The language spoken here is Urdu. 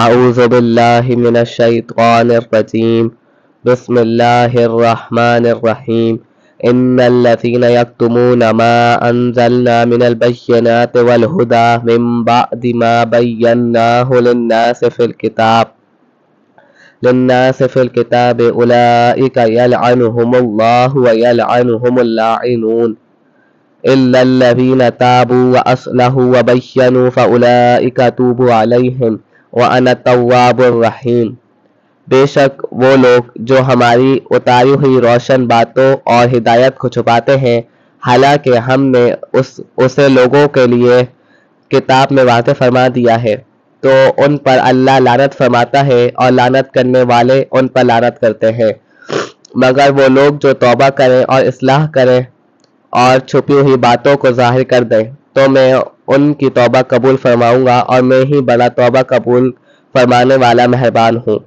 اعوذ باللہ من الشیطان الرجیم بسم اللہ الرحمن الرحیم ان الذین یکتمون ما انزلنا من البینات والہدی من بعد ما بیناہ للناس فی الکتاب اولئک یلعنہم اللہ ویلعنہم اللاعنون الا الذین تابوا واصلحوا وبینوا فاولئک اتوب علیہم وَأَنَا التَّوَّابُ الرَّحِيمُ۔ بے شک وہ لوگ جو ہماری اتاری ہوئی روشن باتوں اور ہدایت کو چھپاتے ہیں، حالانکہ ہم نے اسے لوگوں کے لیے کتاب میں واضح فرما دیا ہے، تو ان پر اللہ لعنت فرماتا ہے اور لعنت کرنے والے ان پر لعنت کرتے ہیں، مگر وہ لوگ جو توبہ کریں اور اصلاح کریں اور چھپی ہوئی باتوں کو ظاہر کر دیں تو میں ان کی توبہ قبول فرماؤں گا اور میں ہی بڑا توبہ قبول فرمانے والا مہربان ہوں۔